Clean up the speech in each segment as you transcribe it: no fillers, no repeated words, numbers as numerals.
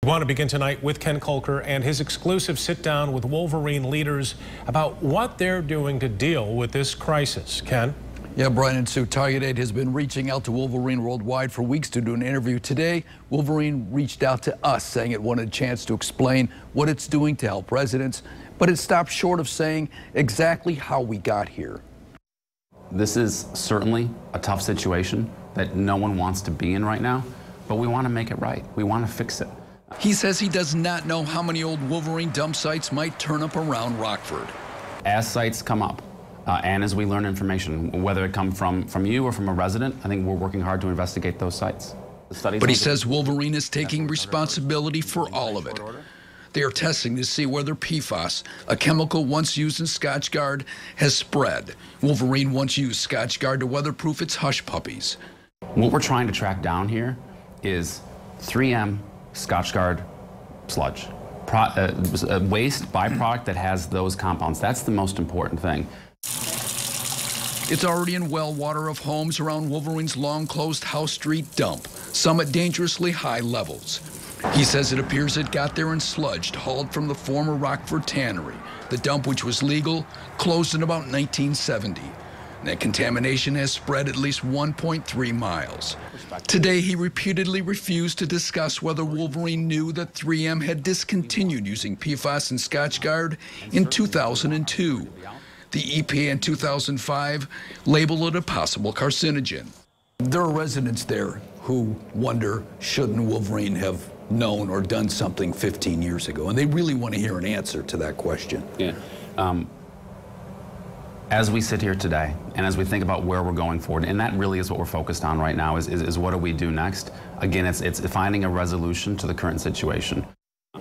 want to begin tonight with Ken Kolker and his exclusive sit-down with Wolverine leaders about what they're doing to deal with this crisis. Ken? Yeah, Brian and Sue, Target Aid has been reaching out to Wolverine Worldwide for weeks to do an interview. Today, Wolverine reached out to us, saying it wanted a chance to explain what it's doing to help residents, but it stopped short of saying exactly how we got here. This is certainly a tough situation that no one wants to be in right now, but we want to make it right. We want to fix it. He says he does not know how many old Wolverine dump sites might turn up around Rockford. As sites come up, and as we learn information, whether it come from you or from a resident, I think we're working hard to investigate those sites. But he says Wolverine is taking responsibility for all of it. They are testing to see whether PFAS, a chemical once used in Scotchgard, has spread. Wolverine once used Scotchgard to weatherproof its hush puppies. What we're trying to track down here is 3M Scotchgard sludge. A waste byproduct that has those compounds. That's the most important thing. It's already in well water of homes around Wolverine's long-closed House Street dump, some at dangerously high levels. He says it appears it got there in sludge hauled from the former Rockford tannery. The dump, which was legal, closed in about 1970. That contamination has spread at least 1.3 miles. Today, he repeatedly refused to discuss whether Wolverine knew that 3M had discontinued using PFAS and Scotchgard in 2002. The EPA in 2005 labeled it a possible carcinogen. There are residents there who wonder, shouldn't Wolverine have known or done something 15 years ago? And they really want to hear an answer to that question. Yeah. As we sit here today, and as we think about where we're going forward, and that really is what we're focused on right now, is what do we do next? Again, it's finding a resolution to the current situation.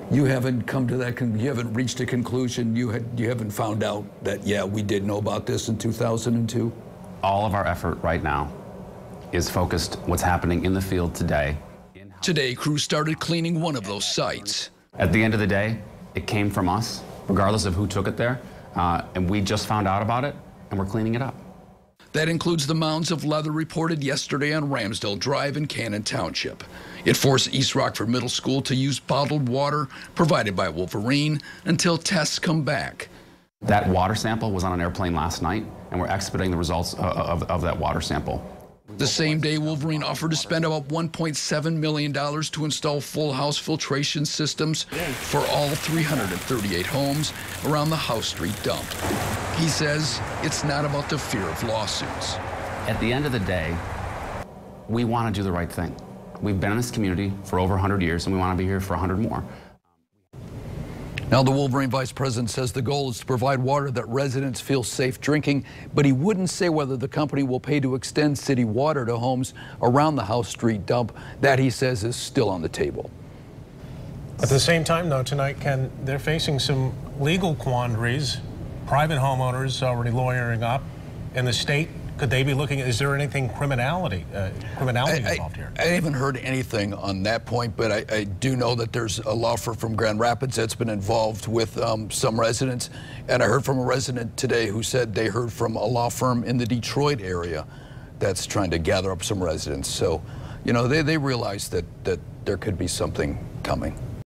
You haven't come to that, you haven't reached a conclusion, you haven't found out that, yeah, we did know about this in 2002? All of our effort right now is focused what's happening in the field today. Today, crews started cleaning one of those sites. At the end of the day, it came from us, regardless of who took it there. And we just found out about it, and we're cleaning it up. That includes the mounds of leather reported yesterday on Ramsdale Drive in Cannon Township. It forced East Rockford Middle School to use bottled water provided by Wolverine until tests come back. That water sample was on an airplane last night, and we're expediting the results of that water sample. The same day, Wolverine offered to spend about $1.7 million to install full house filtration systems for all 338 homes around the House Street dump. He says it's not about the fear of lawsuits. At the end of the day, we want to do the right thing. We've been in this community for over 100 years, and we want to be here for 100 more. Now, the Wolverine vice president says the goal is to provide water that residents feel safe drinking, but he wouldn't say whether the company will pay to extend city water to homes around the House Street dump. That, he says, is still on the table. At the same time, though, tonight, Ken, they're facing some legal quandaries. Private homeowners already lawyering up. In the state, could they be looking at, is there anything criminality involved here? I haven't heard anything on that point, but I do know that there's a law firm from Grand Rapids that's been involved with some residents. And I heard from a resident today who said they heard from a law firm in the Detroit area that's trying to gather up some residents. So, you know, they realize that there could be something coming.